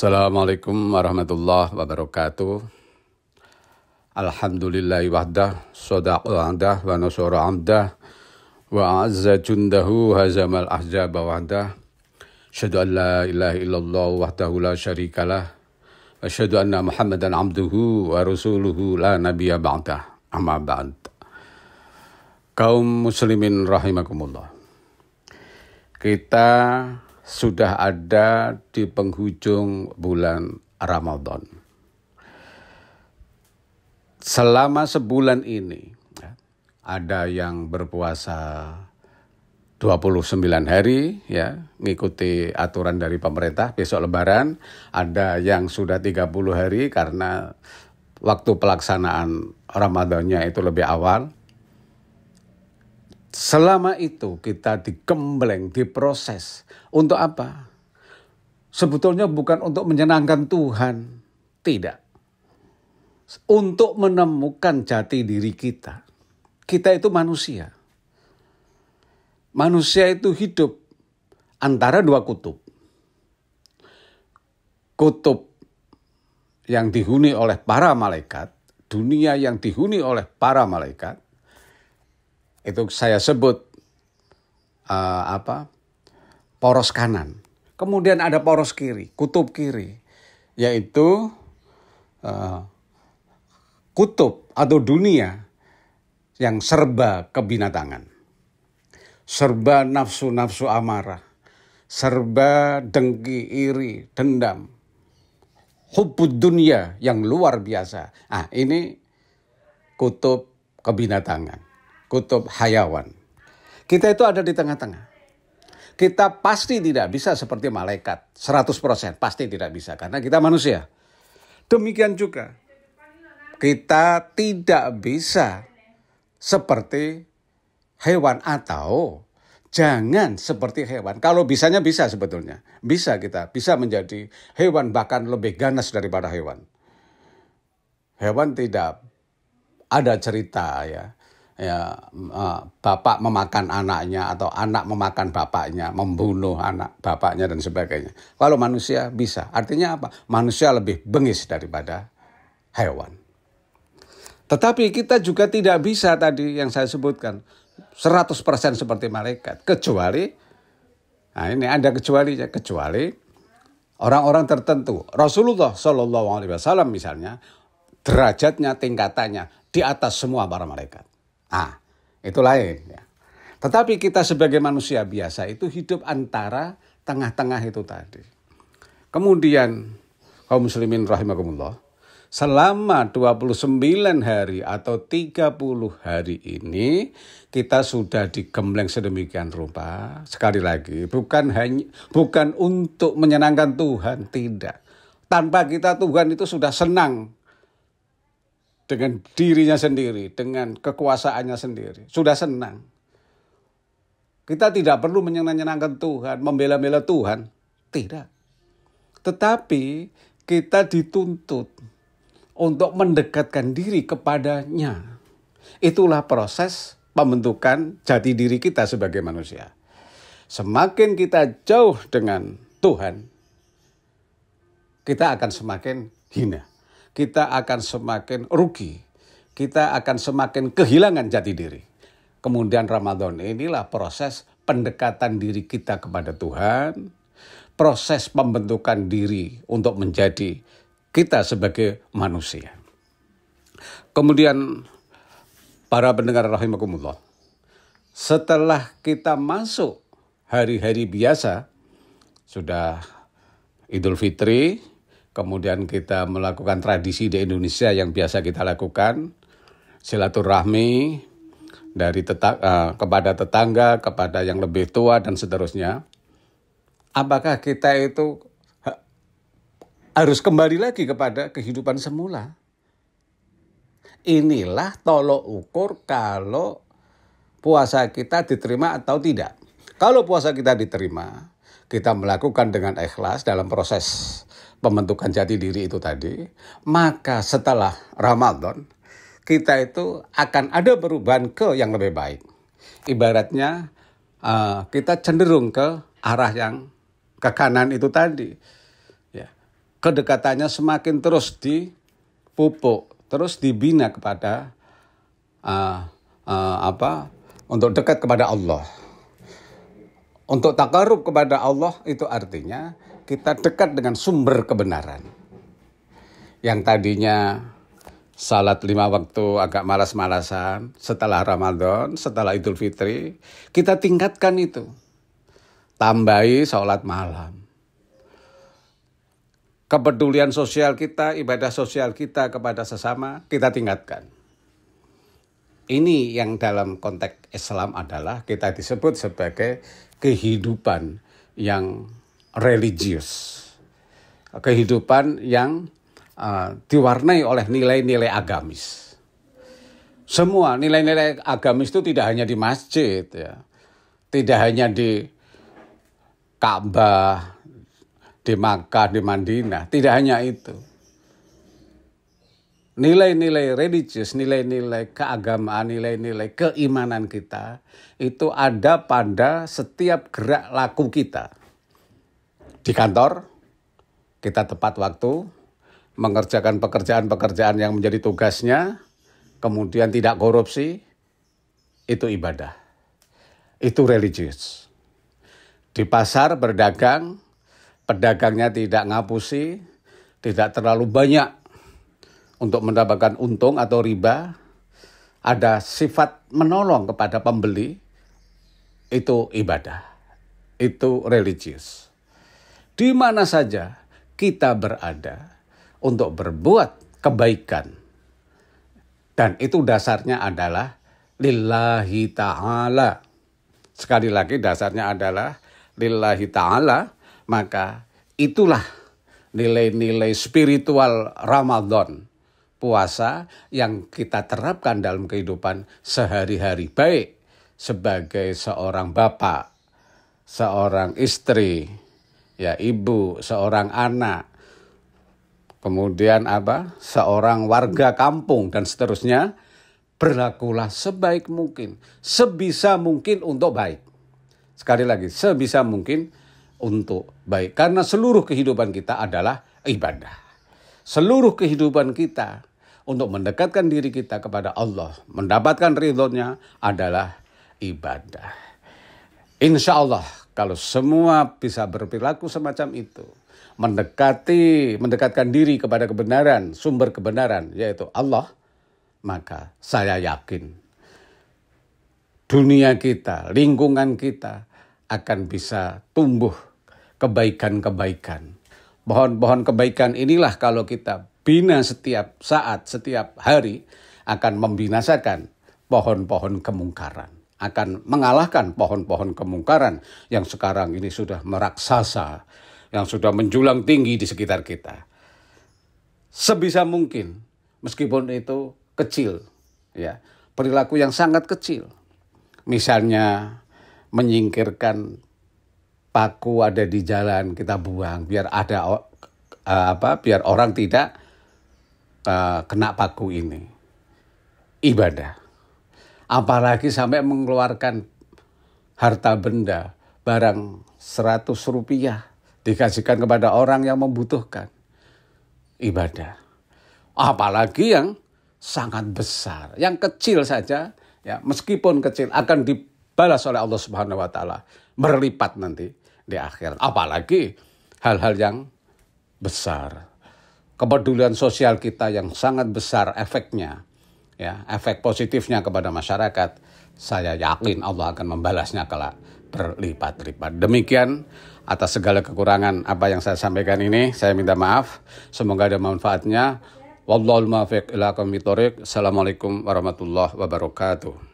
Assalamualaikum warahmatullahi wabarakatuh. Alhamdulillahi wahdah, sodaqah amdah, wa nasura amdah, wa azza jundahu hazamal ahzaba wahdah. Asyhadu an la ilaha illallah wahdahu la syarikalah. Asyhadu anna Muhammadan abduhu wa rasuluhu la nabiyya ba'dah. Amma ba'd. Kaum muslimin rahimakumullah. Kita sudah ada di penghujung bulan Ramadan. Selama sebulan ini ada yang berpuasa 29 hari ya, ngikuti aturan dari pemerintah besok lebaran, ada yang sudah 30 hari karena waktu pelaksanaan Ramadannya itu lebih awal. Selama itu kita digembleng, diproses. Untuk apa? Sebetulnya bukan untuk menyenangkan Tuhan. Tidak. Untuk menemukan jati diri kita. Kita itu manusia. Manusia itu hidup antara dua kutub. Kutub yang dihuni oleh para malaikat. Dunia yang dihuni oleh para malaikat. Itu saya sebut poros kanan. Kemudian ada poros kiri, kutub kiri, yaitu kutub atau dunia yang serba kebinatangan, serba nafsu-nafsu amarah, serba dengki, iri, dendam, hubbud dunia yang luar biasa. Ini kutub kebinatangan. Kutub hayawan. Kita itu ada di tengah-tengah. Kita pasti tidak bisa seperti malaikat. 100% pasti tidak bisa. Karena kita manusia. Demikian juga. Kita tidak bisa seperti hewan. Atau jangan seperti hewan. Kalau bisanya bisa sebetulnya. Bisa kita. Bisa menjadi hewan bahkan lebih ganas daripada hewan. Hewan tidak ada cerita ya. Bapak memakan anaknya atau anak memakan bapaknya, membunuh anak bapaknya dan sebagainya. Kalau manusia bisa. Artinya apa? Manusia lebih bengis daripada hewan. Tetapi kita juga tidak bisa tadi yang saya sebutkan 100% seperti malaikat. Kecuali, ini ada kecualinya. Kecuali orang-orang tertentu. Rasulullah SAW misalnya, derajatnya, tingkatannya di atas semua para malaikat. Itu lain ya. Tetapi kita sebagai manusia biasa itu hidup antara tengah-tengah itu tadi. Kemudian kaum muslimin rahimakumullah, selama 29 hari atau 30 hari ini kita sudah digembleng sedemikian rupa. Sekali lagi, bukan untuk menyenangkan Tuhan, tidak. Tanpa kita Tuhan itu sudah senang dengan dirinya sendiri, dengan kekuasaannya sendiri. Sudah senang. Kita tidak perlu menyenangkan Tuhan, membela-bela Tuhan. Tidak. Tetapi kita dituntut untuk mendekatkan diri kepadanya. Itulah proses pembentukan jati diri kita sebagai manusia. Semakin kita jauh dengan Tuhan, kita akan semakin hina. Kita akan semakin rugi. Kita akan semakin kehilangan jati diri. Kemudian Ramadan inilah proses pendekatan diri kita kepada Tuhan. Proses pembentukan diri untuk menjadi kita sebagai manusia. Kemudian para pendengar rahimakumullah. Setelah kita masuk hari-hari biasa, sudah Idul Fitri, kemudian kita melakukan tradisi di Indonesia yang biasa kita lakukan, silaturahmi dari kepada tetangga, kepada yang lebih tua dan seterusnya. Apakah kita itu harus kembali lagi kepada kehidupan semula? Inilah tolok ukur kalau puasa kita diterima atau tidak. Kalau puasa kita diterima, kita melakukan dengan ikhlas dalam proses pembentukan jati diri itu tadi, maka setelah Ramadan kita itu akan ada perubahan ke yang lebih baik. Ibaratnya kita cenderung ke arah yang ke kanan itu tadi. Ya. kedekatannya semakin terus dipupuk, terus dibina kepada untuk dekat kepada Allah. Untuk takarub kepada Allah itu artinya kita dekat dengan sumber kebenaran. Yang tadinya salat 5 waktu agak malas-malasan, setelah Ramadan, setelah Idul Fitri, kita tingkatkan itu. Tambahi sholat malam. Kepedulian sosial kita, ibadah sosial kita kepada sesama, kita tingkatkan. Ini yang dalam konteks Islam adalah kita disebut sebagai kehidupan yang religius. Kehidupan yang diwarnai oleh nilai-nilai agamis. Semua nilai-nilai agamis itu tidak hanya di masjid, ya. Tidak hanya di Ka'bah, di Makkah, di Madinah, tidak hanya itu. Nilai-nilai religius, nilai-nilai keagamaan, nilai-nilai keimanan kita itu ada pada setiap gerak laku kita. Di kantor, kita tepat waktu, mengerjakan pekerjaan-pekerjaan yang menjadi tugasnya, kemudian tidak korupsi, itu ibadah. Itu religius. Di pasar berdagang, pedagangnya tidak ngapusi, tidak terlalu banyak untuk mendapatkan untung atau riba, ada sifat menolong kepada pembeli, itu ibadah, itu religius. Di mana saja kita berada untuk berbuat kebaikan, dan itu dasarnya adalah lillahi ta'ala. Sekali lagi dasarnya adalah lillahi ta'ala, maka itulah nilai-nilai spiritual Ramadan, puasa yang kita terapkan dalam kehidupan sehari-hari, baik sebagai seorang bapak, seorang istri, ya ibu, seorang anak, kemudian seorang warga kampung dan seterusnya. Berlakulah sebaik mungkin, sebisa mungkin untuk baik. Sekali lagi, sebisa mungkin untuk baik. Karena seluruh kehidupan kita adalah ibadah. Seluruh kehidupan kita untuk mendekatkan diri kita kepada Allah, mendapatkan ridhonya adalah ibadah. Insya Allah, kalau semua bisa berperilaku semacam itu, mendekatkan diri kepada kebenaran, sumber kebenaran, yaitu Allah, maka saya yakin dunia kita, lingkungan kita akan bisa tumbuh kebaikan-kebaikan. Pohon-pohon kebaikan inilah kalau kita bina setiap saat, setiap hari, akan membinasakan pohon-pohon kemungkaran. Akan mengalahkan pohon-pohon kemungkaran yang sekarang ini sudah meraksasa, yang sudah menjulang tinggi di sekitar kita. Sebisa mungkin, meskipun itu kecil, ya, perilaku yang sangat kecil. Misalnya menyingkirkan paku ada di jalan, kita buang biar biar orang tidak kena paku ini. Ibadah. Apalagi sampai mengeluarkan harta benda, barang 100 rupiah dikasihkan kepada orang yang membutuhkan. Ibadah. Apalagi yang sangat besar, yang kecil saja, ya meskipun kecil akan dibalas oleh Allah Subhanahu wa taala berlipat nanti di akhirat. Apalagi hal-hal yang besar. Kepedulian sosial kita yang sangat besar efeknya, ya, efek positifnya kepada masyarakat, saya yakin Allah akan membalasnya kelak berlipat-lipat. Demikian, atas segala kekurangan apa yang saya sampaikan ini, saya minta maaf. Semoga ada manfaatnya. Wallahul muwaffiq ila aqwamit thoriq. Assalamualaikum warahmatullahi wabarakatuh.